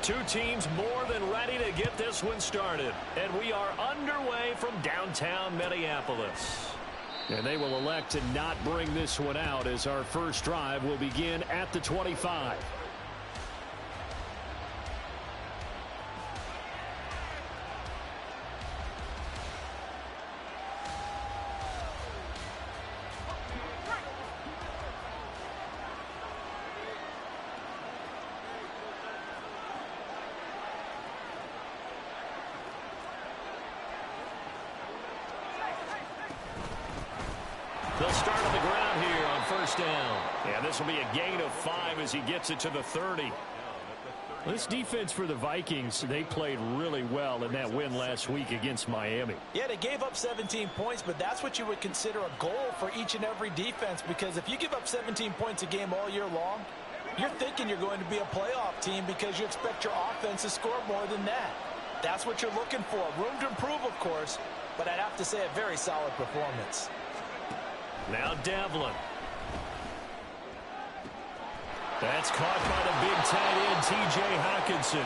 Two teams more than ready to get this one started. And we are underway from downtown Minneapolis. And they will elect to not bring this one out as our first drive will begin at the 25. They'll start on the ground here on first down. And this will be a gain of 5 as he gets it to the 30. This defense for the Vikings, they played really well in that win last week against Miami. Yeah, they gave up 17 points, but that's what you would consider a goal for each and every defense, because if you give up 17 points a game all year long, you're thinking you're going to be a playoff team because you expect your offense to score more than that. That's what you're looking for. Room to improve, of course, but I'd have to say a very solid performance. Now Devlin. That's caught by the big tight end, T.J. Hockenson.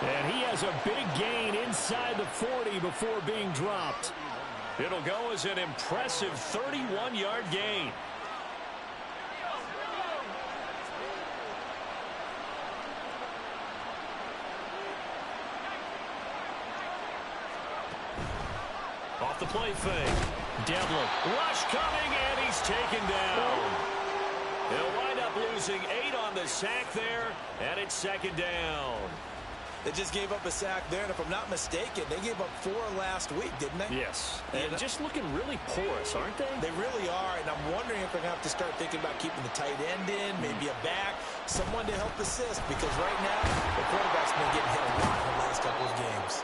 And he has a big gain inside the 40 before being dropped. It'll go as an impressive 31-yard gain. Off the play fake. Devlin, rush coming, and he's taken down. He'll wind up losing 8 on the sack there, and it's second down. They just gave up a sack there, and if I'm not mistaken, they gave up 4 last week, didn't they? Yes, and just looking really porous, aren't they? They really are, and I'm wondering if they're going to have to start thinking about keeping the tight end in, maybe a back, someone to help assist, because right now, the quarterback's been getting hit a lot in the last couple of games.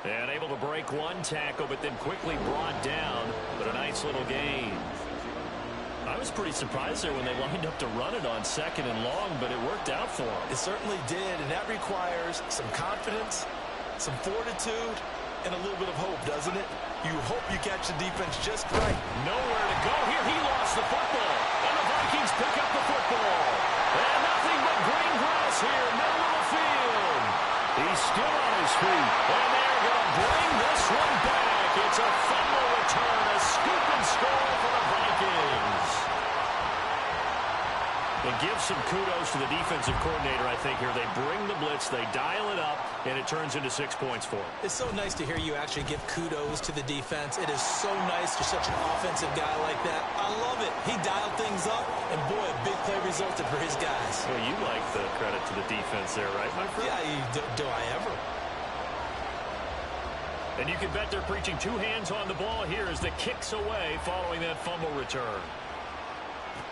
And able to break one tackle, but then quickly brought down. But a nice little gain. I was pretty surprised there when they lined up to run it on second and long, but it worked out for them. It certainly did, and that requires some confidence, some fortitude, and a little bit of hope, doesn't it? You hope you catch the defense just right. Nowhere to go here. He lost the football, and the Vikings pick up the football. And nothing but green grass here, middle of the field. He's still on his feet, and they're going to bring this one back. It's a fumble return, a scoop and score for the Vikings. But give some kudos to the defensive coordinator, I think, here. They bring the blitz, they dial it up, and it turns into 6 points for them. It's so nice to hear you actually give kudos to the defense. It is so nice for such an offensive guy like that. I love it. He dialed things up, and boy, a big play resulted for his guys. Well, you like the credit to the defense there, right, my friend? Yeah, do I ever? And you can bet they're preaching 2 hands on the ball here as the kick's away following that fumble return.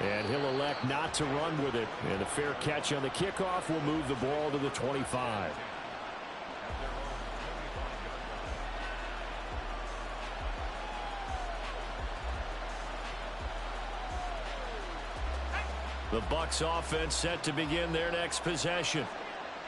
And he'll elect not to run with it. And a fair catch on the kickoff will move the ball to the 25. The Bucs offense set to begin their next possession.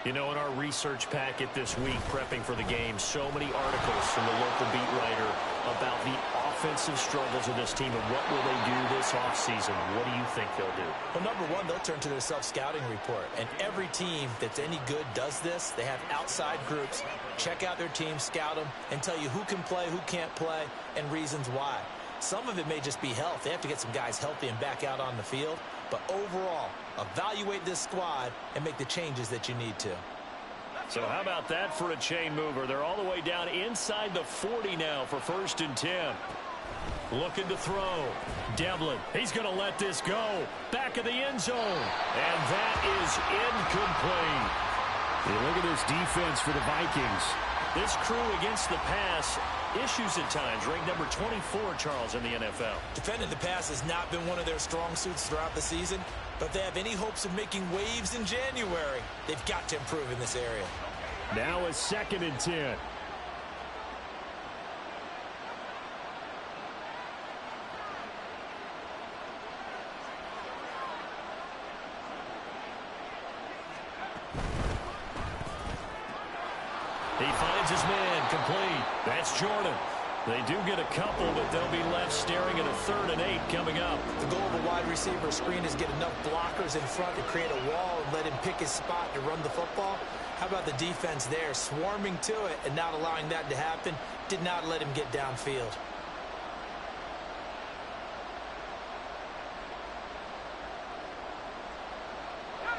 You know, in our research packet this week, prepping for the game, so many articles from the local beat writer about the offensive struggles of this team and what will they do this offseason. What do you think they'll do? Well, number one, they'll turn to their self-scouting report. And every team that's any good does this. They have outside groups, check out their team, scout them, and tell you who can play, who can't play, and reasons why. Some of it may just be health. They have to get some guys healthy and back out on the field. But overall, evaluate this squad and make the changes that you need to. So how about that for a chain mover? They're all the way down inside the 40 now for 1st and 10. Looking to throw. Devlin, he's going to let this go. Back of the end zone. And that is incomplete. Hey, look at this defense for the Vikings. This crew against the pass, issues at times, ranked number 24, Charles, in the NFL. Defending the pass has not been one of their strong suits throughout the season, but if they have any hopes of making waves in January, they've got to improve in this area. Now a 2nd and 10. He finds his man, complete. That's Jordan. They do get a couple, but they'll be left staring at a 3rd and 8 coming up. The goal of a wide receiver screen is get enough blockers in front to create a wall and let him pick his spot to run the football. How about the defense there, swarming to it and not allowing that to happen? Did not let him get downfield.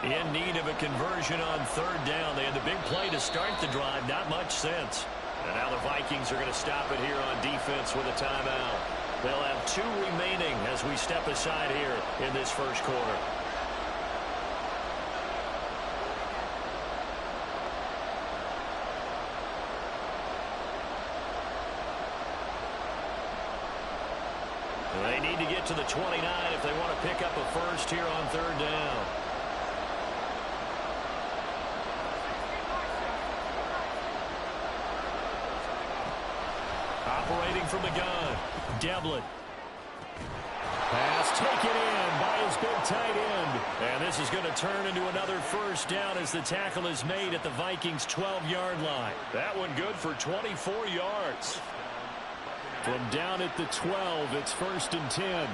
In need of a conversion on third down. They had the big play to start the drive. Not much sense. And now the Vikings are going to stop it here on defense with a timeout. They'll have 2 remaining as we step aside here in this first quarter. They need to get to the 29 if they want to pick up a first here on third down. Operating from the gun, Devlin. Pass taken in by his big tight end. And this is going to turn into another first down as the tackle is made at the Vikings' 12-yard line. That one good for 24 yards. From down at the 12, it's 1st and 10.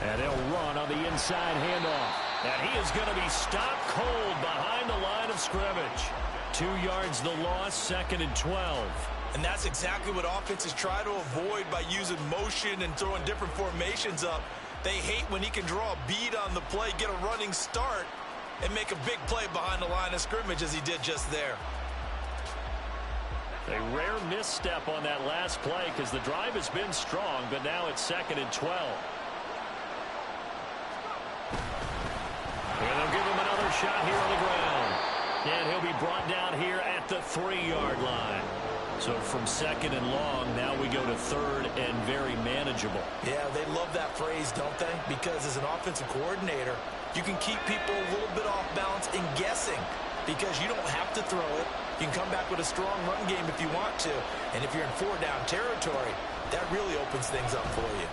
And they'll run on the inside handoff. And he is going to be stopped cold behind the line of scrimmage. 2 yards the loss, 2nd and 12. And that's exactly what offenses try to avoid by using motion and throwing different formations up. They hate when he can draw a bead on the play, get a running start, and make a big play behind the line of scrimmage as he did just there. A rare misstep on that last play because the drive has been strong, but now it's 2nd and 12. And they'll give him another shot here on the ground. And he'll be brought down here at the 3-yard line. So from 2nd and long, now we go to 3rd and very manageable. Yeah, they love that phrase, don't they? Because as an offensive coordinator, you can keep people a little bit off balance and guessing because you don't have to throw it. You can come back with a strong run game if you want to. And if you're in 4-down territory, that really opens things up for you.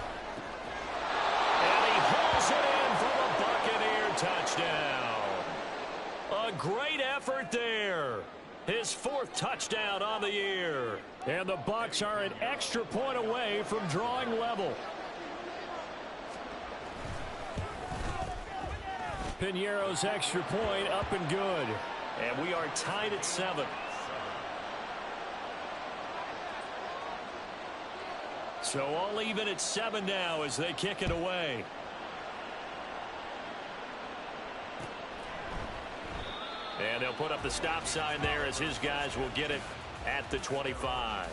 And he hauls it in for the Buccaneer touchdown. A great effort there. His 4th touchdown on the year. And the Bucs are an extra point away from drawing level. Piñeiro's extra point up and good. And we are tied at 7. So all even at 7 now as they kick it away. And they'll put up the stop sign there as his guys will get it at the 25.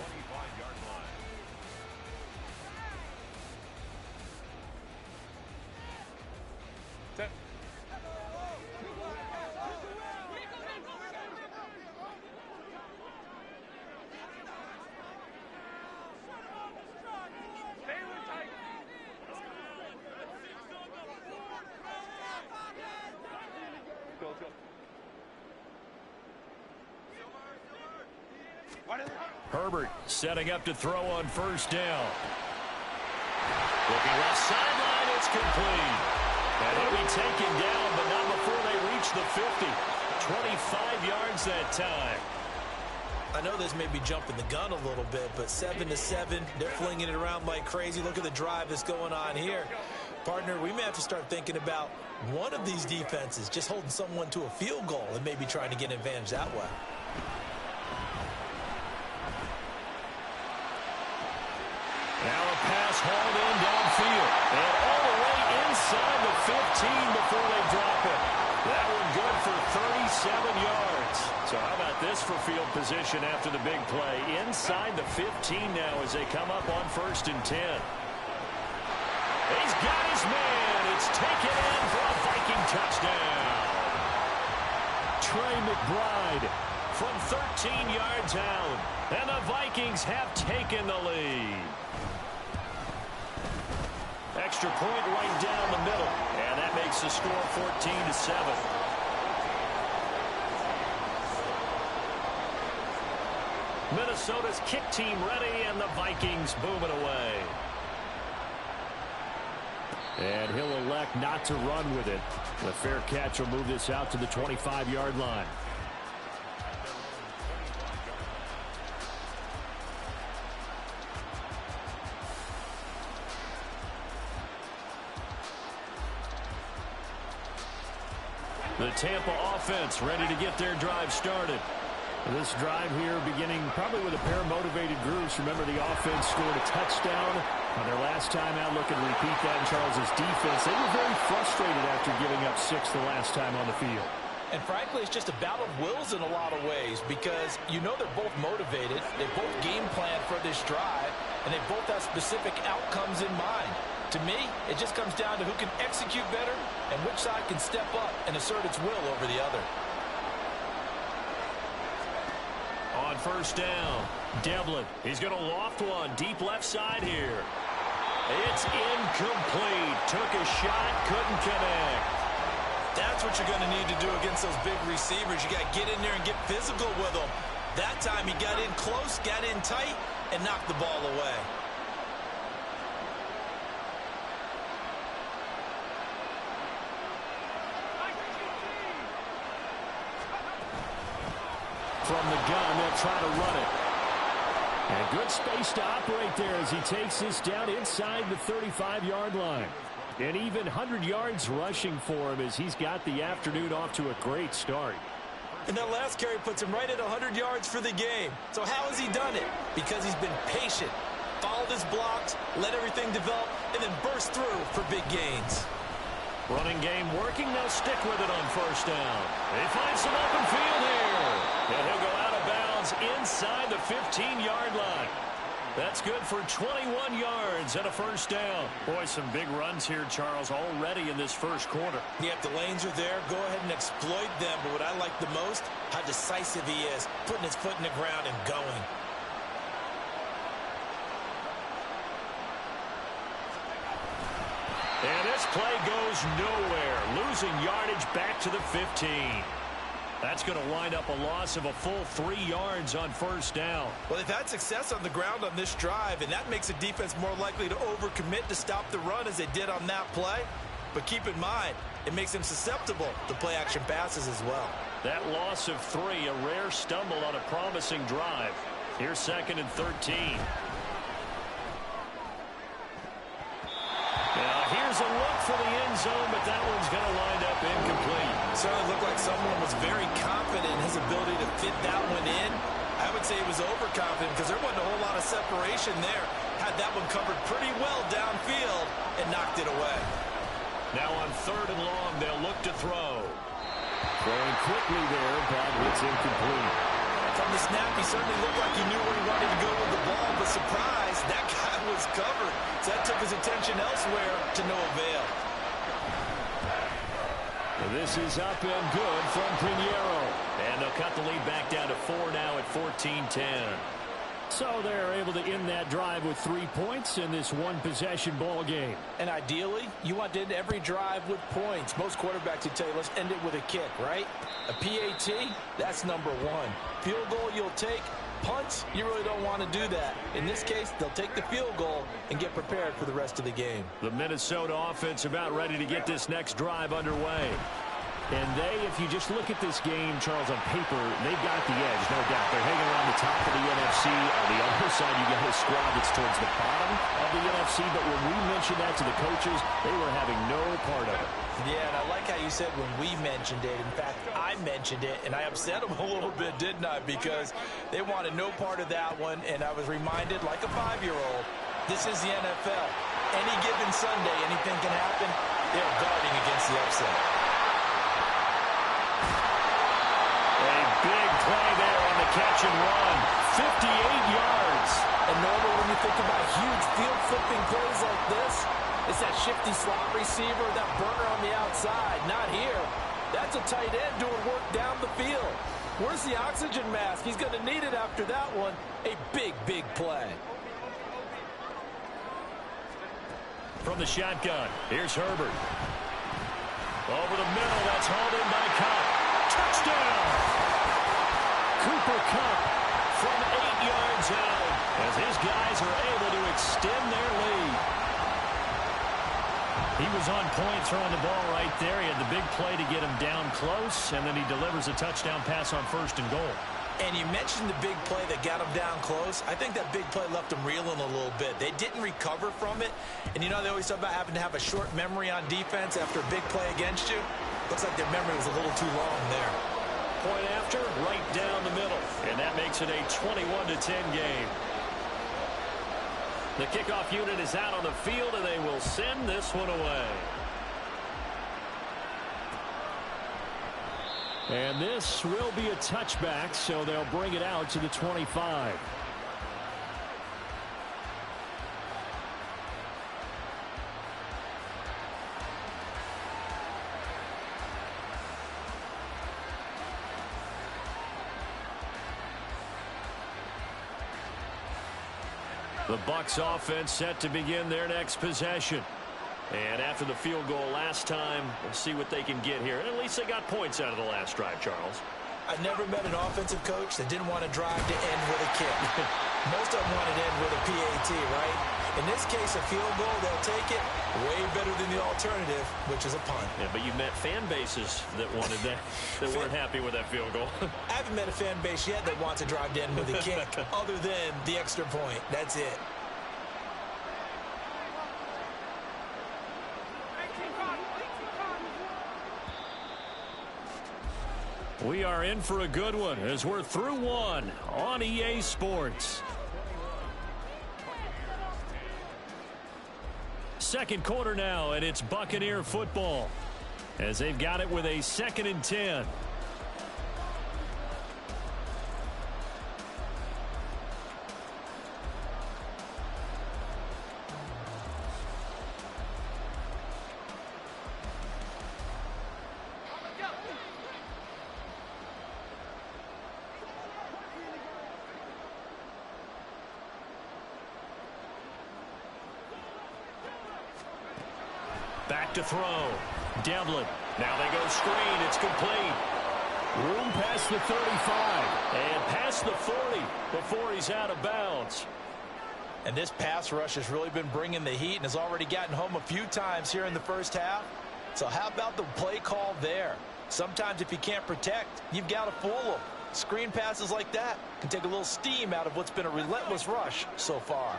Herbert setting up to throw on 1st down. Looking left sideline, it's complete. And he'll be taken down, but not before they reach the 50. 25 yards that time. I know this may be jumping the gun a little bit, but 7-7, they're flinging it around like crazy. Look at the drive that's going on here. Partner, we may have to start thinking about one of these defenses just holding someone to a field goal and maybe trying to get an advantage that way. Now a pass hauled in downfield. And all the way inside the 15 before they drop it. That one good for 37 yards. So how about this for field position after the big play? Inside the 15 now as they come up on 1st and 10. He's got his man. It's taken in for a Viking touchdown. Trey McBride from 13 yards out. And the Vikings have taken the lead. Extra point right down the middle. And that makes the score 14-7. Minnesota's kick team ready, and the Vikings booming away. And he'll elect not to run with it. The fair catch will move this out to the 25-yard line. The Tampa offense ready to get their drive started. This drive here beginning probably with a pair of motivated groups. Remember, the offense scored a touchdown on their last time out. Looking to repeat that in Charles's defense. They were very frustrated after giving up 6 the last time on the field. And frankly, it's just a battle of wills in a lot of ways because you know they're both motivated. They both game plan for this drive, and they both have specific outcomes in mind. To me, it just comes down to who can execute better and which side can step up and assert its will over the other. On first down, Devlin. He's going to loft one deep left side here. It's incomplete. Took a shot, couldn't connect. That's what you're going to need to do against those big receivers. You got to get in there and get physical with them. That time he got in close, got in tight, and knocked the ball away. From the gun, they'll try to run it. And good space to operate there as he takes this down inside the 35-yard line. And even 100 yards rushing for him as he's got the afternoon off to a great start. And that last carry puts him right at 100 yards for the game. So how has he done it? Because he's been patient, followed his blocks, let everything develop, and then burst through for big gains. Running game working. They'll stick with it on first down. They find some open field here. And he'll go out of bounds inside the 15-yard line. That's good for 21 yards and a first down. Boy, some big runs here, Charles, already in this first quarter. Yeah, if the lanes are there, go ahead and exploit them. But what I like the most, how decisive he is, putting his foot in the ground and going. And this play goes nowhere. Losing yardage back to the 15. That's going to wind up a loss of a full 3 yards on first down. Well, they've had success on the ground on this drive, and that makes a defense more likely to overcommit to stop the run as they did on that play. But keep in mind, it makes them susceptible to play-action passes as well. That loss of 3, a rare stumble on a promising drive. Here's 2nd and 13. Now, here's a look for the end zone, but that one's going to wind up incomplete. Certainly looked like someone was very confident in his ability to fit that one in. I would say he was overconfident because there wasn't a whole lot of separation there. Had that one covered pretty well downfield and knocked it away. Now on 3rd and long, they'll look to throw. Throwing quickly there, but it's incomplete. From the snap, he certainly looked like he knew where he wanted to go with the ball, but surprise, that guy was covered. So that took his attention elsewhere to no avail. This is up and good from Pinheiro. And they'll cut the lead back down to 4 now at 14-10. So they're able to end that drive with 3 points in this one-possession ball game. And ideally, you want to end every drive with points. Most quarterbacks would tell you, let's end it with a kick, right? A PAT, that's number 1. Field goal you'll take. Punts, you really don't want to do that. In this case, they'll take the field goal and get prepared for the rest of the game. The Minnesota offense about ready to get this next drive underway. And they, if you just look at this game, Charles, on paper, they've got the edge, no doubt. They're hanging around the top of the NFC. On the other side, you got a squad that's towards the bottom of the NFC. But when we mentioned that to the coaches, they were having no part of it. Yeah, and I like how you said when we mentioned it. In fact, I mentioned it, and I upset them a little bit, didn't I? Because they wanted no part of that one, and I was reminded, like a 5-year-old, this is the NFL. Any given Sunday, anything can happen. They're guarding against the upset. Big play there on the catch and run. 58 yards. And normally when you think about huge field flipping plays like this, it's that shifty slot receiver, that burner on the outside. Not here. That's a tight end doing work down the field. Where's the oxygen mask? He's going to need it after that one. A big, big play. From the shotgun, here's Herbert. Over the middle, that's hauled in by Cup. Touchdown! Cooper Kupp from 8 yards out as his guys are able to extend their lead. He was on point throwing the ball right there. He had the big play to get him down close, and then he delivers a touchdown pass on 1st and goal. And you mentioned the big play that got him down close. I think that big play left him reeling a little bit. They didn't recover from it. And you know, they always talk about having to have a short memory on defense after a big play against you. Looks like their memory was a little too long there. Point after, right down the middle. And that makes it a 21-10 game. The kickoff unit is out on the field, and they will send this one away. And this will be a touchback, so they'll bring it out to the 25. The Bucs offense set to begin their next possession. And after the field goal last time, we'll see what they can get here. And at least they got points out of the last drive, Charles. I never met an offensive coach that didn't want to drive to end with a kick. Most of them want to end with a PAT, right? In this case, a field goal, they'll take it way better than the alternative, which is a punt. Yeah, but you've met fan bases that wanted that, that weren't happy with that field goal. I haven't met a fan base yet that wants to drive to end with a kick other than the extra point. That's it. We are in for a good one as we're through one on EA Sports. Second quarter now, and it's Buccaneer football as they've got it with a 2nd and 10. Back to throw. Devlin. Now they go screen. It's complete. Room past the 35. And past the 40 before he's out of bounds. And this pass rush has really been bringing the heat and has already gotten home a few times here in the first half. So how about the play call there? Sometimes if you can't protect, you've got to fool them. Screen passes like that can take a little steam out of what's been a relentless rush so far.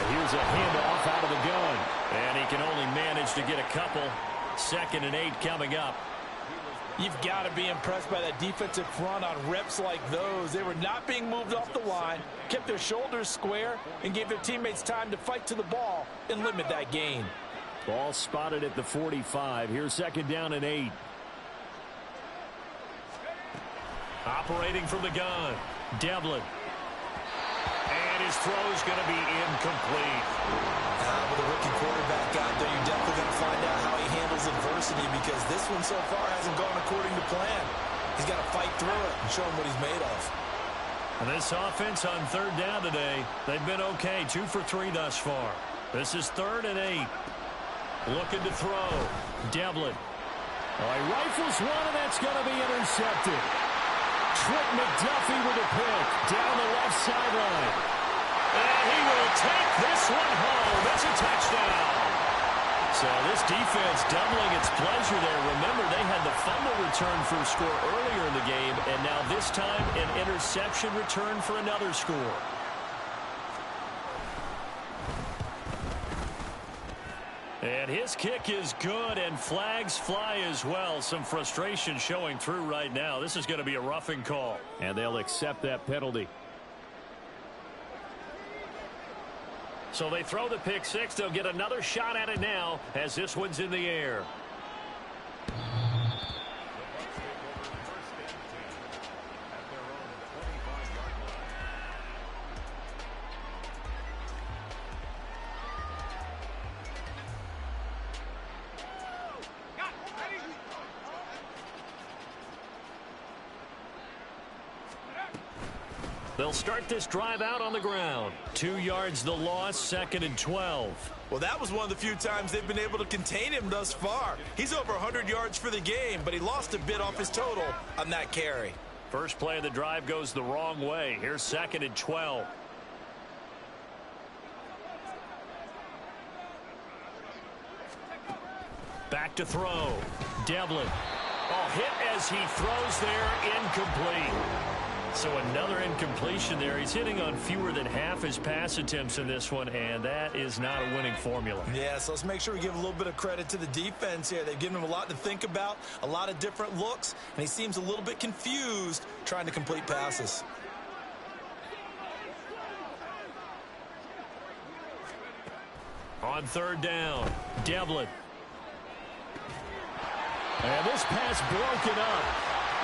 Here's a handoff out of the gun. And he can only manage to get a couple. 2nd and 8 coming up. You've got to be impressed by that defensive front on reps like those. They were not being moved off the line, kept their shoulders square, and gave their teammates time to fight to the ball and limit that gain. Ball spotted at the 45. Here's 2nd down and 8. Operating from the gun. Devlin. And his throw's going to be incomplete. With a rookie quarterback out there, you're definitely going to find out how he handles adversity because this one so far hasn't gone according to plan. He's got to fight through it and show him what he's made of. And this offense on 3rd down today, they've been okay. 2 for 3 thus far. This is 3rd and 8. Looking to throw. Devlin. Oh, he rifles one, and that's going to be intercepted. Trent McDuffie with a pick down the left sideline. And he will take this one home. It's a touchdown. So this defense doubling its pleasure there. Remember, they had the fumble return for a score earlier in the game, and now this time an interception return for another score. And his kick is good, and flags fly as well. Some frustration showing through right now. This is going to be a roughing call, and they'll accept that penalty. So they throw the pick six. They'll get another shot at it now as this one's in the air. They'll start this drive out on the ground. 2 yards the loss, 2nd and 12. Well, that was one of the few times they've been able to contain him thus far. He's over 100 yards for the game, but he lost a bit off his total on that carry. First play of the drive goes the wrong way. Here's 2nd and 12. Back to throw. Devlin. Oh, hit as he throws there, incomplete. So another incompletion there. He's hitting on fewer than half his pass attempts in this one, and that is not a winning formula. Yeah, so let's make sure we give a little bit of credit to the defense here. They've given him a lot to think about, a lot of different looks, and he seems a little bit confused trying to complete passes. On third down, Devlin. And this pass broken up.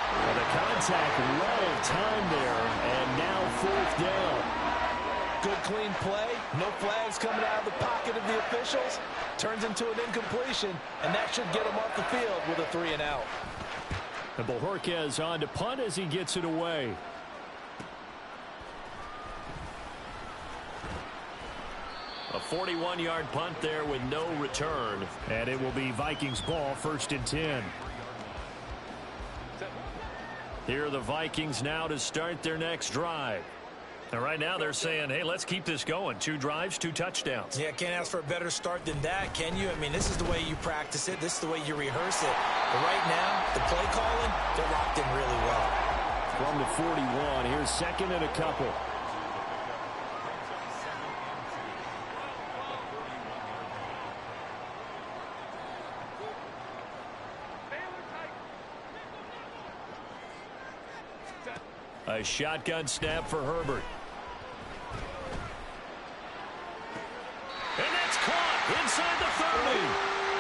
Well, the contact well timed there, and now fourth down. Good clean play, no flags coming out of the pocket of the officials. Turns into an incompletion, and that should get him off the field with a 3-and-out. And Bojorquez on to punt as he gets it away. A 41-yard punt there with no return. And it will be Vikings ball, 1st and 10. Here are the Vikings now to start their next drive. And right now they're saying, hey, let's keep this going. 2 drives, 2 touchdowns. Yeah, can't ask for a better start than that, can you? I mean, this is the way you practice it. This is the way you rehearse it. But right now, the play calling, they're locked in really well. From the 41, here's 2nd and a couple. A shotgun snap for Herbert. And that's caught inside the 30.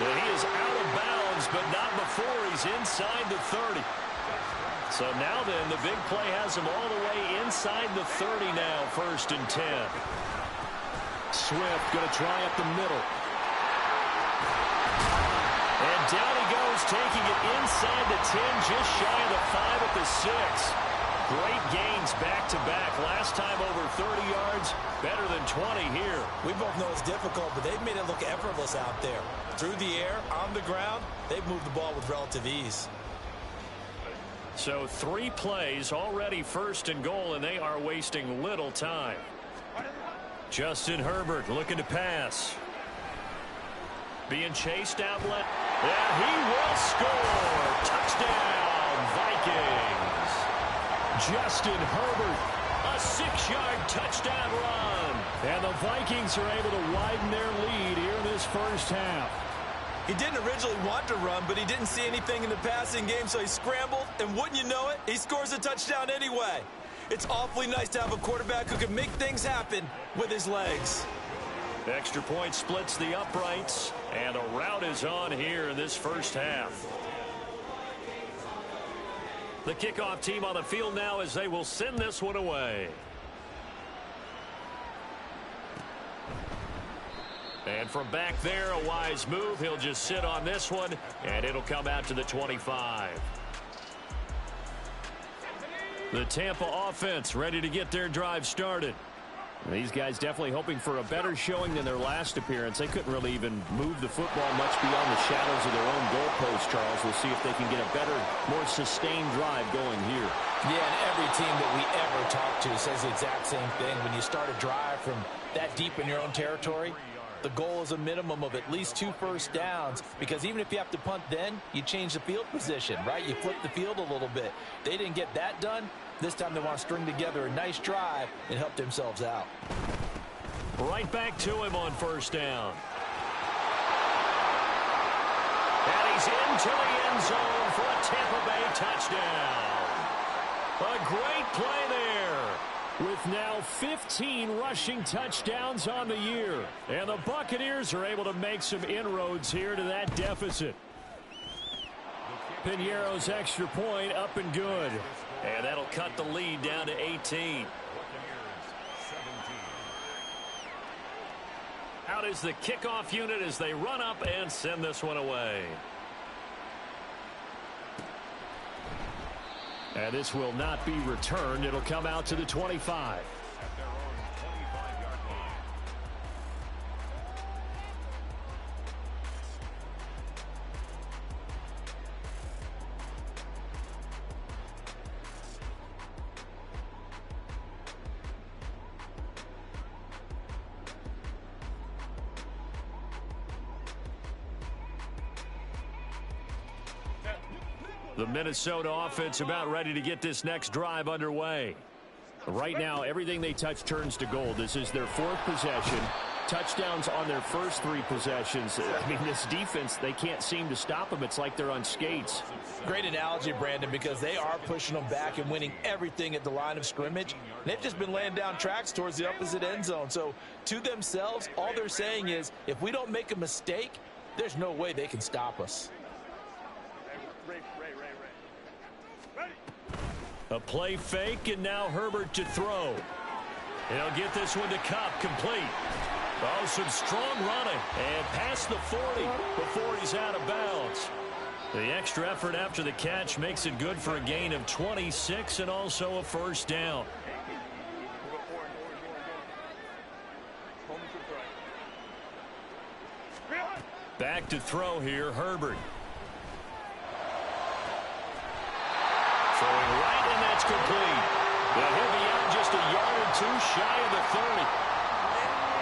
And he is out of bounds, but not before he's inside the 30. So now then, the big play has him all the way inside the 30 now, 1st and 10. Swift going to try up the middle. And down he goes, taking it inside the 10, just shy of the 5 at the 6. Great gains back-to-back. Last time over 30 yards, better than 20 here. We both know it's difficult, but they've made it look effortless out there. Through the air, on the ground, they've moved the ball with relative ease. So 3 plays, already 1st and goal, and they are wasting little time. Justin Herbert looking to pass. Being chased outlet, and he will score. Touchdown, Vikings. Justin Herbert, a 6-yard touchdown run. And the Vikings are able to widen their lead here in this first half. He didn't originally want to run, but he didn't see anything in the passing game, so he scrambled, and wouldn't you know it, he scores a touchdown anyway. It's awfully nice to have a quarterback who can make things happen with his legs. Extra point splits the uprights, and a rout is on here in this first half. The kickoff team on the field now as they will send this one away. And from back there, a wise move. He'll just sit on this one, and it'll come out to the 25. The Tampa offense ready to get their drive started. These guys definitely hoping for a better showing than their last appearance. They couldn't really even move the football much beyond the shadows of their own goalpost, Charles. We'll see if they can get a better, more sustained drive going here. Yeah, and every team that we ever talk to says the exact same thing. When you start a drive from that deep in your own territory, the goal is a minimum of at least 2 first downs, because even if you have to punt then, you change the field position, right? You flip the field a little bit. They didn't get that done. This time they want to string together a nice drive and help themselves out. Right back to him on 1st down. And he's into the end zone for a Tampa Bay touchdown. A great play there. With now 15 rushing touchdowns on the year. And the Buccaneers are able to make some inroads here to that deficit. Piñeiro's extra point up and good. And that'll cut the lead down to 18. Out is the kickoff unit as they run up and send this one away. And this will not be returned. It'll come out to the 25. The Minnesota offense about ready to get this next drive underway. Right now, everything they touch turns to gold. This is their fourth possession. Touchdowns on their first three possessions. I mean, this defense, they can't seem to stop them. It's like they're on skates. Great analogy, Brandon, because they are pushing them back and winning everything at the line of scrimmage. They've just been laying down tracks towards the opposite end zone. So to themselves, all they're saying is, if we don't make a mistake, there's no way they can stop us. A play fake, and now Herbert to throw. He'll get this one to Cup, complete. Oh, some strong running, and past the 40 before he's out of bounds. The extra effort after the catch makes it good for a gain of 26 and also a first down. Back to throw here, Herbert. Throwing right, and that's complete. Well, he'll be out just a yard or two shy of the 30.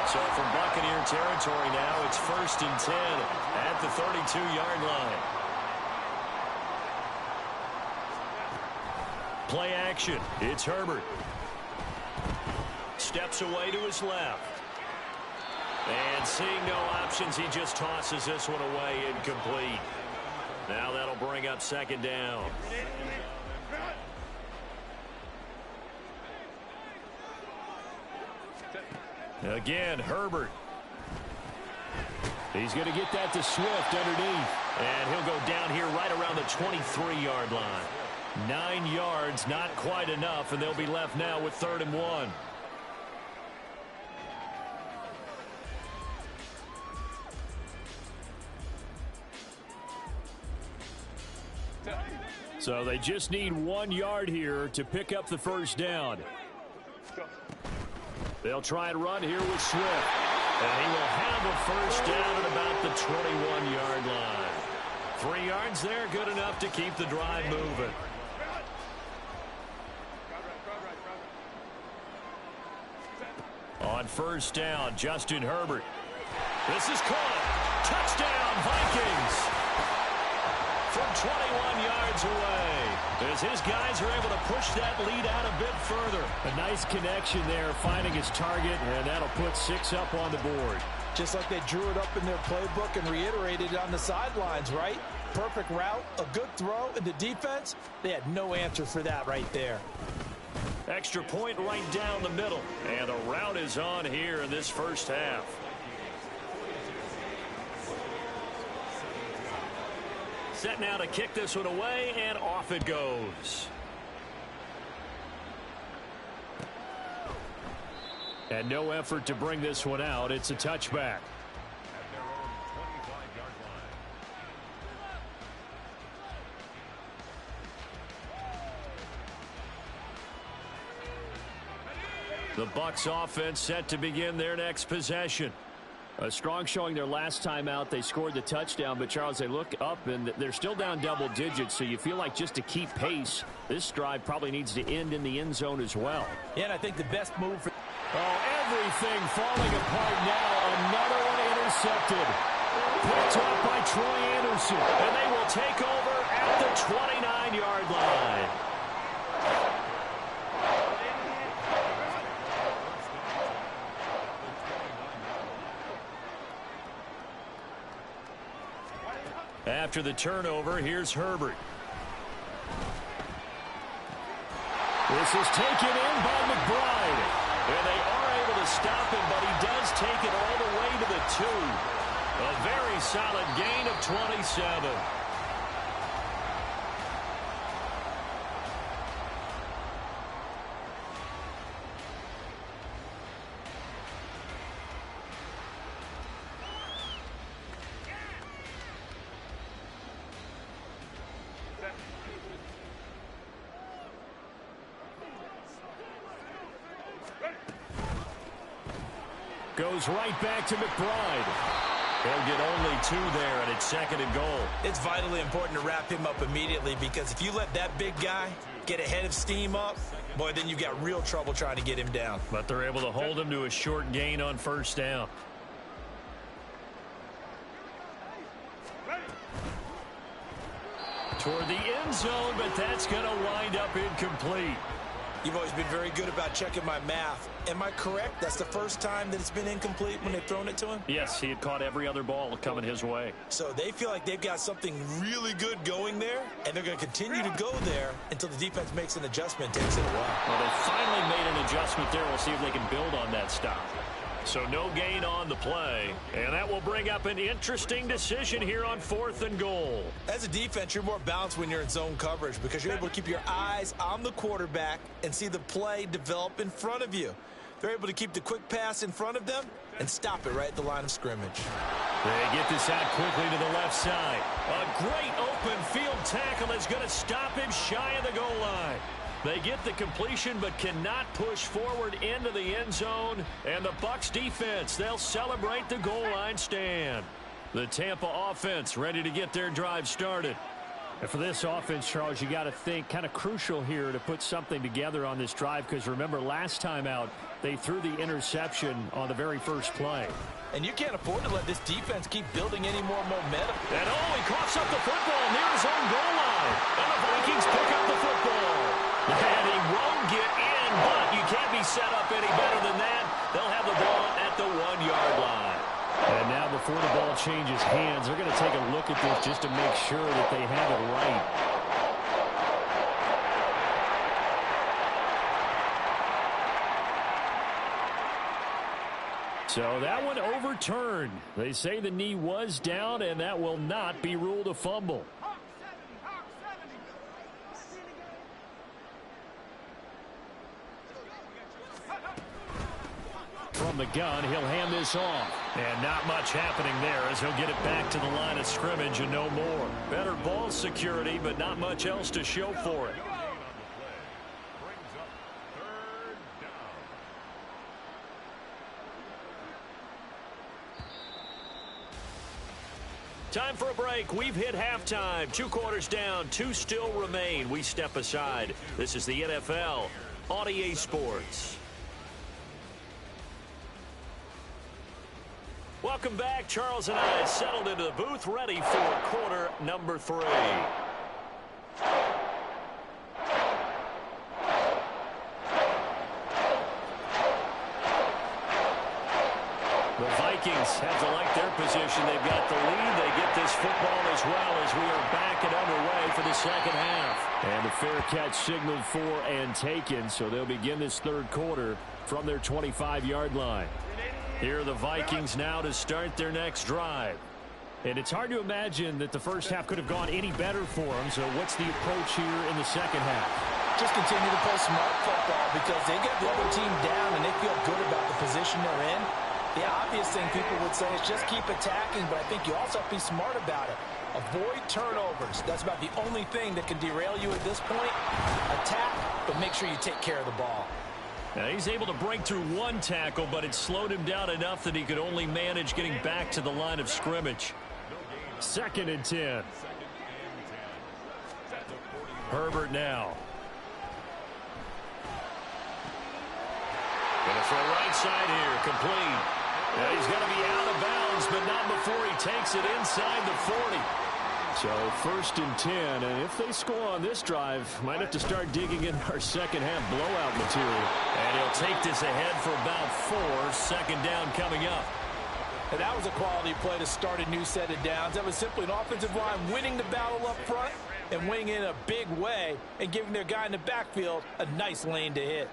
So from Buccaneer territory now, it's 1st and 10 at the 32-yard line. Play action. It's Herbert. Steps away to his left. And seeing no options, he just tosses this one away, incomplete. Now that'll bring up 2nd down. Again, Herbert. He's going to get that to Swift underneath. And he'll go down here right around the 23-yard line. 9 yards, not quite enough, and they'll be left now with 3rd and 1. So they just need 1 yard here to pick up the first down. They'll try and run here with Swift. And he will have a first down at about the 21-yard line. 3 yards there, good enough to keep the drive moving. On first down, Justin Herbert. This is caught. Touchdown, Vikings. From 21 yards away, as his guys are able to push that lead out a bit further. A nice connection there, finding his target, and that'll put 6 up on the board. Just like they drew it up in their playbook and reiterated it on the sidelines, right? Perfect route, a good throw, and the defense, they had no answer for that right there. Extra point right down the middle, and the route is on here in this first half. Set now to kick this one away, and off it goes. And no effort to bring this one out. It's a touchback. The Bucs offense set to begin their next possession. A strong showing their last time out. They scored the touchdown, but, Charles, they look up, and they're still down double digits, so you feel like just to keep pace, this drive probably needs to end in the end zone as well. Yeah, and I think the best move for... Oh, everything falling apart now. Another one intercepted. Picked up by Troy Anderson, and they will take over at the 29-yard line. After the turnover, here's Herbert. This is taken in by McBride. And they are able to stop him, but he does take it all the way to the 2. A very solid gain of 27. Goes right back to McBride. They'll get only 2 there, and it's 2nd and goal. It's vitally important to wrap him up immediately, because if you let that big guy get ahead of steam up, boy, then you've got real trouble trying to get him down. But they're able to hold him to a short gain on first down. toward the end zone, but that's going to wind up incomplete. You've always been very good about checking my math. Am I correct? That's the first time that it's been incomplete when they've thrown it to him? Yes, he had caught every other ball coming his way. So they feel like they've got something really good going there, and they're going to continue to go there until the defense makes an adjustment, takes it away. Well, they finally made an adjustment there. We'll see if they can build on that stop. So no gain on the play, and that will bring up an interesting decision here on 4th and goal. As a defense, you're more balanced when you're in zone coverage because you're able to keep your eyes on the quarterback and see the play develop in front of you. They're able to keep the quick pass in front of them and stop it right at the line of scrimmage. They get this out quickly to the left side. A great open field tackle is going to stop him shy of the goal line. They get the completion but cannot push forward into the end zone. And the Bucs defense, they'll celebrate the goal line stand. The Tampa offense ready to get their drive started. And for this offense, Charles, you got to think kind of crucial here to put something together on this drive because remember last time out they threw the interception on the very first play. And you can't afford to let this defense keep building any more momentum. And he coughs up the football near his own goal line. And the Vikings pick up the football. And he won't get in, but you can't be set up any better than that. They'll have the ball at the 1-yard line. And now before the ball changes hands, they're going to take a look at this just to make sure that they have it right. So that one overturned. They say the knee was down, and that will not be ruled a fumble. From the gun, he'll hand this off. And not much happening there as he'll get it back to the line of scrimmage and no more. Better ball security, but not much else to show for it. Time for a break. We've hit halftime. 2 quarters down, 2 still remain. We step aside. This is the NFL on EA Sports. Welcome back. Charles and I settled into the booth, ready for quarter number 3. The Vikings have to like their position. They've got the lead. They get this football as well as we are back and underway for the second half. And the fair catch signaled for and taken, so they'll begin this third quarter from their 25-yard line. Here are the Vikings now to start their next drive. And it's hard to imagine that the first half could have gone any better for them. So what's the approach here in the second half? Just continue to play smart football because they get the other team down and they feel good about the position they're in. The obvious thing people would say is just keep attacking, but I think you also have to be smart about it. Avoid turnovers. That's about the only thing that can derail you at this point. Attack, but make sure you take care of the ball. Now he's able to break through 1 tackle, but it slowed him down enough that he could only manage getting back to the line of scrimmage. 2nd and 10. Herbert now. Going to throw right side here, complete. Now he's going to be out of bounds, but not before he takes it inside the 40. So 1st and 10, and if they score on this drive, might have to start digging in our second half blowout material. And he'll take this ahead for about 4. 2nd down coming up. And that was a quality play to start a new set of downs. That was simply an offensive line winning the battle up front and winning in a big way and giving their guy in the backfield a nice lane to hit.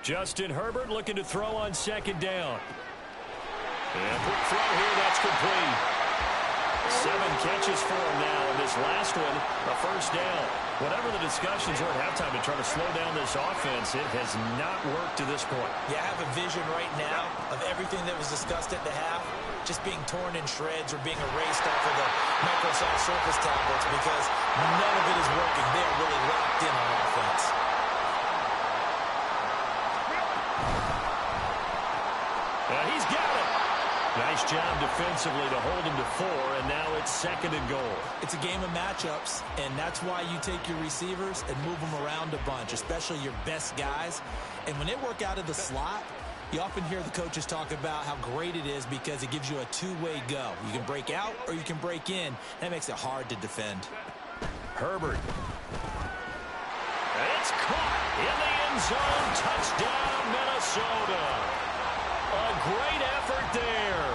Justin Herbert looking to throw on 2nd down. And quick throw here, that's complete. 7 catches for him now, and this last one, a 1st down. Whatever the discussions were at halftime to try to slow down this offense, it has not worked to this point. Yeah, I have a vision right now of everything that was discussed at the half just being torn in shreds or being erased off of the Microsoft Surface tablets because none of it is working. They are really locked in on offense. He's got it. Nice job defensively to hold him to 4, and now it's 2nd and goal. It's a game of matchups, and that's why you take your receivers and move them around a bunch, especially your best guys. And when they work out of the slot, You often hear the coaches talk about how great it is because it gives you a two-way go. You can break out or you can break in. That makes it hard to defend. Herbert. It's caught in the end zone. Touchdown, Minnesota. A great effort there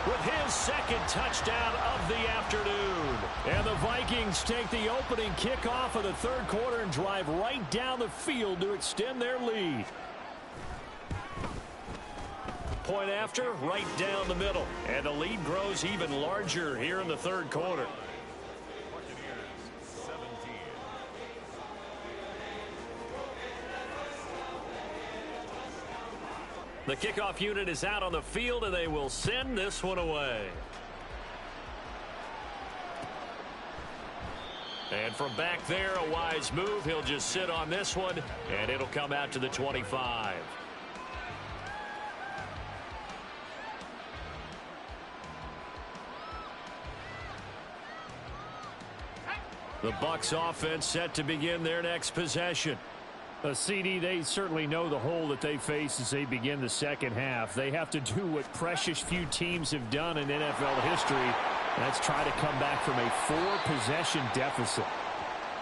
with his second touchdown of the afternoon. And the Vikings take the opening kickoff of the third quarter and drive right down the field to extend their lead. Point after, right down the middle. And the lead grows even larger here in the third quarter. The kickoff unit is out on the field, and they will send this one away. And from back there, a wise move. He'll just sit on this one, and it'll come out to the 25. The Bucs offense set to begin their next possession. CD, they certainly know the hole that they face as they begin the second half. They have to do what precious few teams have done in NFL history. That's try to come back from a 4-possession deficit.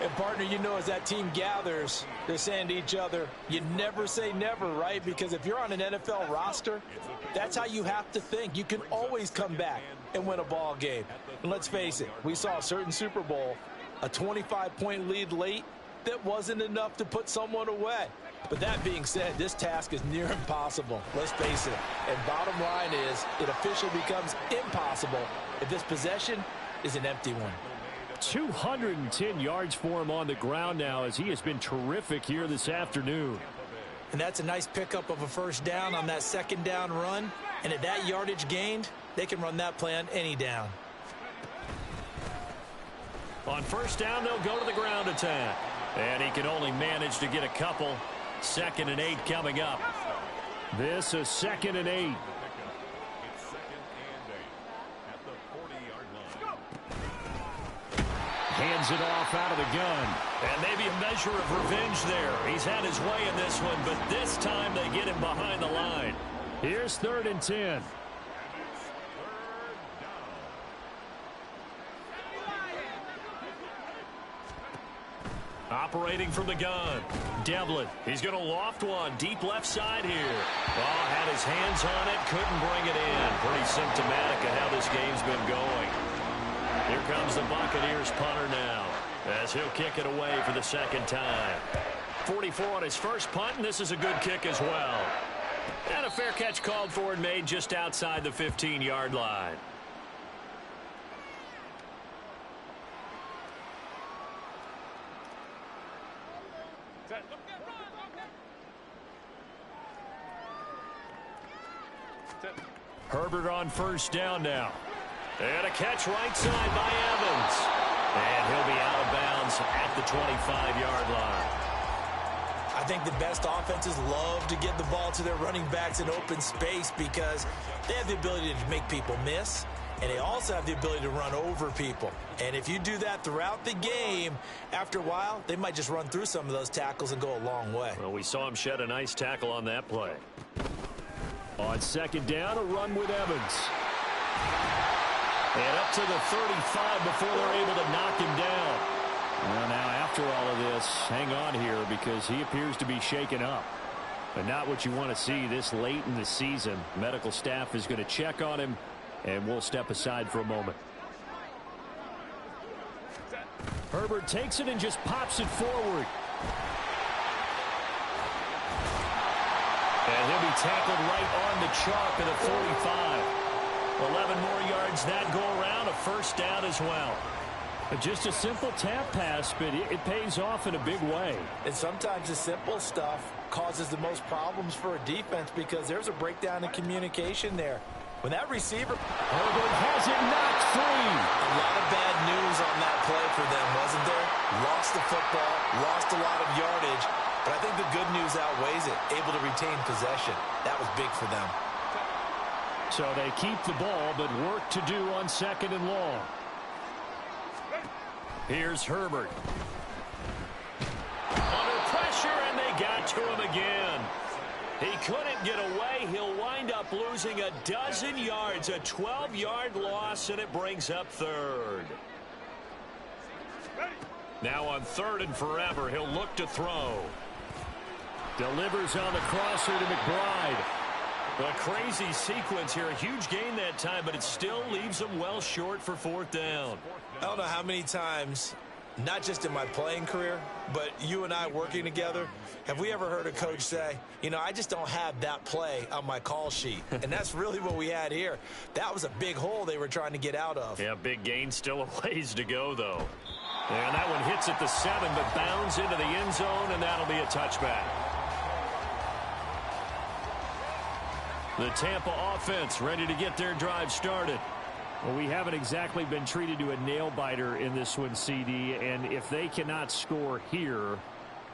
And, partner, you know as that team gathers, they're saying to each other, you never say never, right? Because if you're on an NFL roster, that's how you have to think. You can always come back and win a ball game. And let's face it, we saw a certain Super Bowl, a 25-point lead late, that wasn't enough to put someone away. But that being said, this task is near impossible. Let's face it. And bottom line is, it officially becomes impossible if this possession is an empty one. 210 yards for him on the ground now as he has been terrific here this afternoon. And that's a nice pickup of a first down on that second down run. And at that yardage gained, they can run that play on any down. On first down, they'll go to the ground attack. And he can only manage to get a couple. 2nd and 8 coming up. This is 2nd and 8. Hands it off out of the gun. And maybe a measure of revenge there. He's had his way in this one, but this time they get him behind the line. Here's 3rd and 10. Operating from the gun. Devlin. He's going to loft one. Deep left side here. Oh, had his hands on it. Couldn't bring it in. Pretty symptomatic of how this game's been going. Here comes the Buccaneers punter now as he'll kick it away for the second time. 44 on his first punt, and this is a good kick as well. And a fair catch called for and made just outside the 15-yard line. Herbert on first down now. And a catch right side by Evans. And he'll be out of bounds at the 25-yard line. I think the best offenses love to get the ball to their running backs in open space because they have the ability to make people miss, and they also have the ability to run over people. And if you do that throughout the game, after a while, they might just run through some of those tackles and go a long way. Well, we saw him shed a nice tackle on that play. On second down, a run with Evans. And up to the 35 before they're able to knock him down. Well, now, after all of this, hang on here because he appears to be shaken up. But not what you want to see this late in the season. Medical staff is going to check on him, and we'll step aside for a moment. Herbert takes it and just pops it forward. And he'll be tackled right on the chalk at the 45. 11 more yards that go around, a first down as well. Just a simple tap pass, but it pays off in a big way. And sometimes the simple stuff causes the most problems for a defense because there's a breakdown in communication there. When that receiver... Herbert has it knocked free. A lot of bad news on that play for them, wasn't there? Lost the football, lost a lot of yardage, but I think the good news outweighs it. Able to retain possession. That was big for them. So they keep the ball, but work to do on second and long. Here's Herbert. Under pressure, and they got to him again. He couldn't get away. He'll wind up losing a dozen yards, a 12-yard loss, and it brings up third. Now on third and forever, he'll look to throw. Delivers on the crosser to McBride. A crazy sequence here. A huge gain that time, but it still leaves him well short for fourth down. I don't know how many times, not just in my playing career, but you and I working together, have we ever heard a coach say, you know, I just don't have that play on my call sheet. And that's really what we had here. That was a big hole they were trying to get out of. Yeah, big gain, still a ways to go, though. And that one hits at the 7, but bounds into the end zone, and that'll be a touchback. The Tampa offense ready to get their drive started. Well, we haven't exactly been treated to a nail-biter in this one, CD, and if they cannot score here,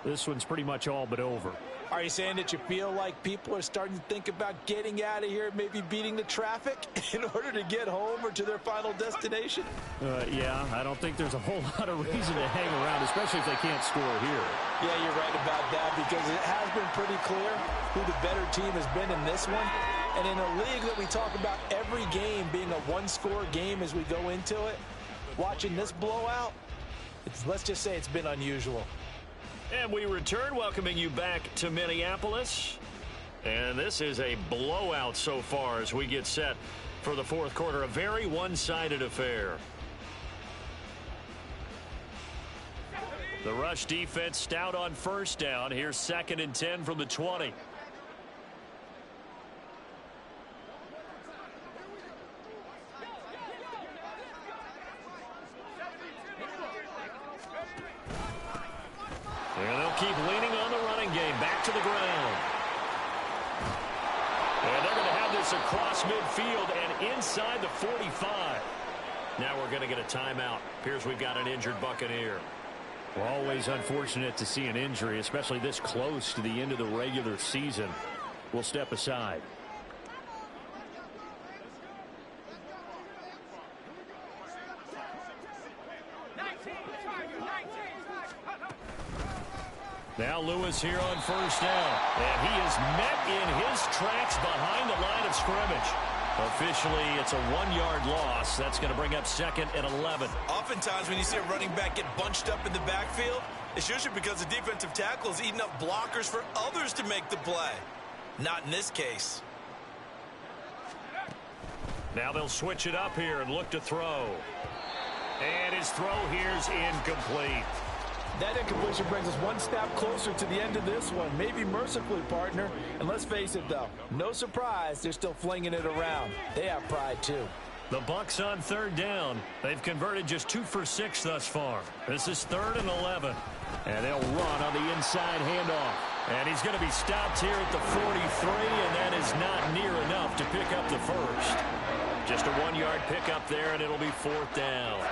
this one's pretty much all but over. Are you saying that you feel like people are starting to think about getting out of here, maybe beating the traffic in order to get home or to their final destination? Yeah, I don't think there's a whole lot of reason to hang around, especially if they can't score here. Yeah, you're right about that, because it has been pretty clear who the better team has been in this one. And in a league that we talk about every game being a one-score game as we go into it, watching this blowout, let's just say it's been unusual. And we return, welcoming you back to Minneapolis. And this is a blowout so far as we get set for the fourth quarter. A very one-sided affair. The rush defense stout on first down. Here's 2nd and 10 from the 20. And they'll keep leaning on the running game. Back to the ground. And they're going to have this across midfield and inside the 45. Now we're going to get a timeout. Appears we've got an injured Buccaneer. Well, always unfortunate to see an injury, especially this close to the end of the regular season. We'll step aside. Now Lewis here on first down. And he is met in his tracks behind the line of scrimmage. Officially, it's a 1-yard loss. That's going to bring up 2nd and 11. Oftentimes when you see a running back get bunched up in the backfield, it's usually because the defensive tackle is eating up blockers for others to make the play. Not in this case. Now they'll switch it up here and look to throw. And his throw here's incomplete. That incompletion brings us one step closer to the end of this one. Maybe mercifully, partner. And let's face it, though, no surprise, they're still flinging it around. They have pride, too. The Bucs on third down. They've converted just 2 for 6 thus far. This is 3rd and 11. And they'll run on the inside handoff. And he's going to be stopped here at the 43, and that is not near enough to pick up the first. Just a 1-yard pickup there, and it'll be 4th down.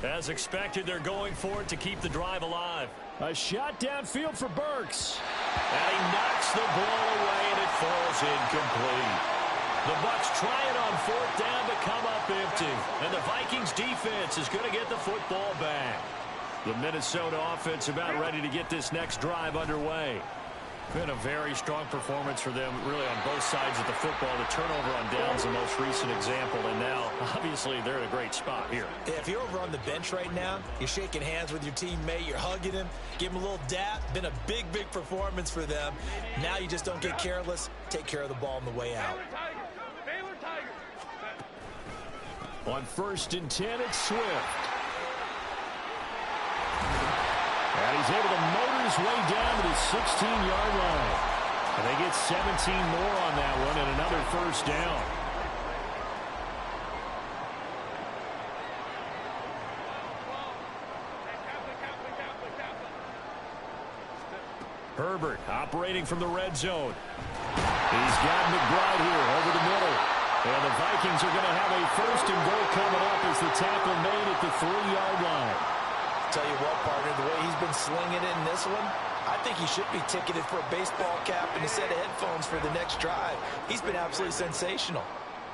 As expected, they're going for it to keep the drive alive. A shot downfield for Bucs. And he knocks the ball away, and it falls incomplete. The Bucs try it on 4th down to come up empty. And the Vikings defense is going to get the football back. The Minnesota offense about ready to get this next drive underway. Been a very strong performance for them, really, on both sides of the football. The turnover on downs, the most recent example, and now, obviously, they're in a great spot here. Yeah, if you're over on the bench right now, you're shaking hands with your teammate, you're hugging him, give him a little dap. Been a big, big performance for them. Now you just don't get careless. Take care of the ball on the way out. On 1st and 10, it's Swift. And he's able to motor his way down to the 16-yard line. And they get 17 more on that one and another 1st down. Herbert operating from the red zone. He's got McBride here over the middle. And the Vikings are going to have a 1st and goal coming up as the tackle made at the 3-yard line. Tell you what, partner, the way he's been slinging it in this one, I think he should be ticketed for a baseball cap and a set of headphones for the next drive. He's been absolutely sensational.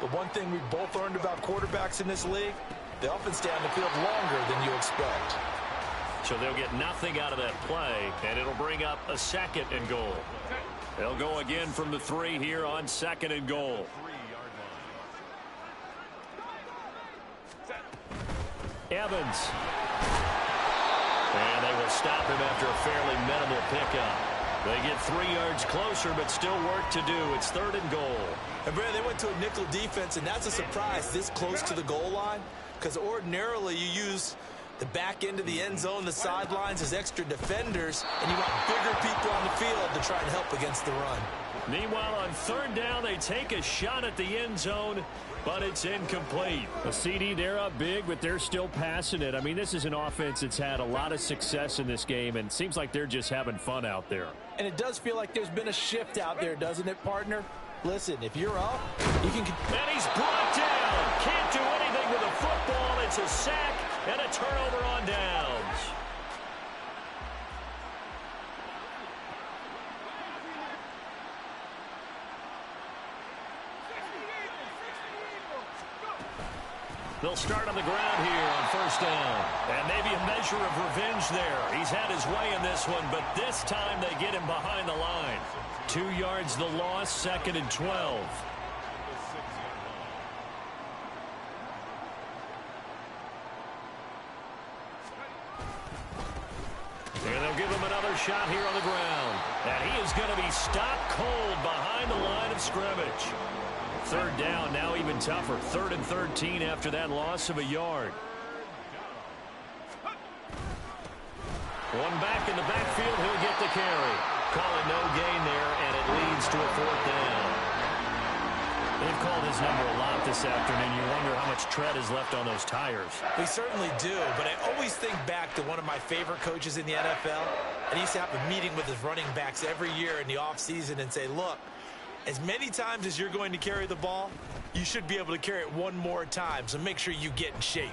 The one thing we both learned about quarterbacks in this league, they often stay on the field longer than you expect. So they'll get nothing out of that play, and it'll bring up a 2nd and goal. They'll go again from the 3 here on 2nd and goal. Evans. And they will stop him after a fairly minimal pickup. They get 3 yards closer, but still work to do. It's 3rd and goal. And Brad, they went to a nickel defense, and that's a surprise this close to the goal line, because ordinarily you use the back end of the end zone, the sidelines as extra defenders, and you want bigger people on the field to try and help against the run. Meanwhile, on 3rd down, they take a shot at the end zone, but it's incomplete. A CD, they're up big, but they're still passing it. I mean, this is an offense that's had a lot of success in this game, and it seems like they're just having fun out there. And it does feel like there's been a shift out there, doesn't it, partner? Listen, if you're up, you can... And he's brought down. Can't do anything with a football. It's a sack and a turnover on downs. They'll start on the ground here on 1st down. And maybe a measure of revenge there. He's had his way in this one, but this time they get him behind the line. 2 yards the loss, 2nd and 12. And they'll give him another shot here on the ground. And he is going to be stopped cold behind the line of scrimmage. 3rd down, now even tougher. 3rd and 13 after that loss of a yard. One back in the backfield, he'll get the carry. Call it no gain there, and it leads to a 4th down. They've called his number a lot this afternoon. You wonder how much tread is left on those tires. We certainly do, but I always think back to one of my favorite coaches in the NFL, and he used to have a meeting with his running backs every year in the offseason and say, look, as many times as you're going to carry the ball, you should be able to carry it one more time, so make sure you get in shape.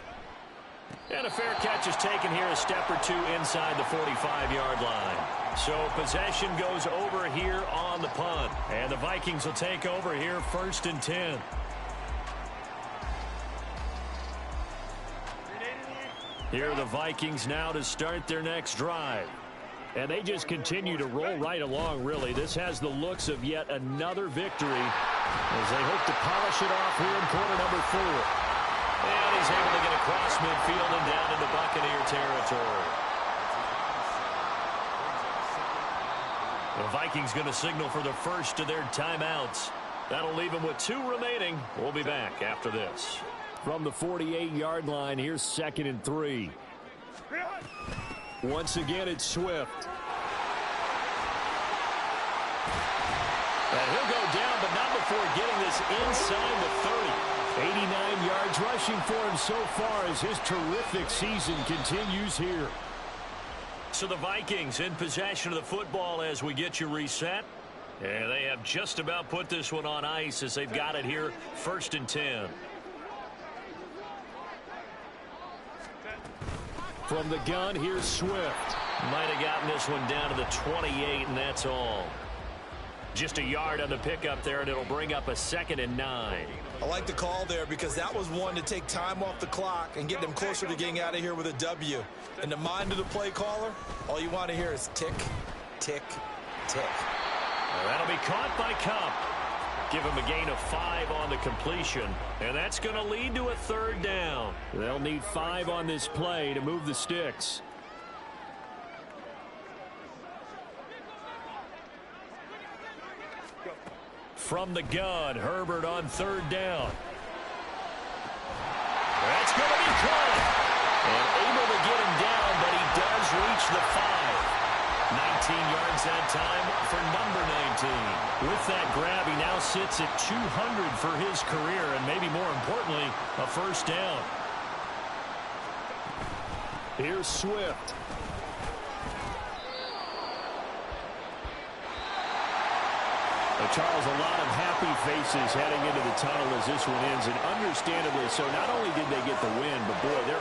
And a fair catch is taken here, a step or 2 inside the 45-yard line. So possession goes over here on the punt. And the Vikings will take over here, 1st and 10. Here are the Vikings now to start their next drive. And they just continue to roll right along, really. This has the looks of yet another victory as they hope to polish it off here in quarter number 4. And he's able to get across midfield and down into Buccaneer territory. The Vikings going to signal for the first of their timeouts. That'll leave them with 2 remaining. We'll be back after this. From the 48-yard line, here's 2nd and 3. Once again, it's Swift. And he'll go down, but not before getting this inside the 30. 89 yards rushing for him so far as his terrific season continues here. So the Vikings in possession of the football as we get you reset. And they have just about put this one on ice as they've got it here, 1st and 10. From the gun, here's Swift. Might have gotten this one down to the 28, and that's all. Just a yard on the pickup there, and it'll bring up a 2nd and 9. I like the call there because that was one to take time off the clock and get them closer to getting out of here with a W. In the mind of the play caller, all you want to hear is tick, tick, tick. Well, that'll be caught by Cup. Give him a gain of 5 on the completion, and that's going to lead to a 3rd down. They'll need 5 on this play to move the sticks. From the gun, Herbert on 3rd down. That's going to be caught. And able to get him down, but he does reach the 5. 19 yards that time for number 19. With that grab, he now sits at 200 for his career, and maybe more importantly, a 1st down. Here's Swift. Charles, a lot of happy faces heading into the tunnel as this one ends, and understandably so. Not only did they get the win, but boy, they're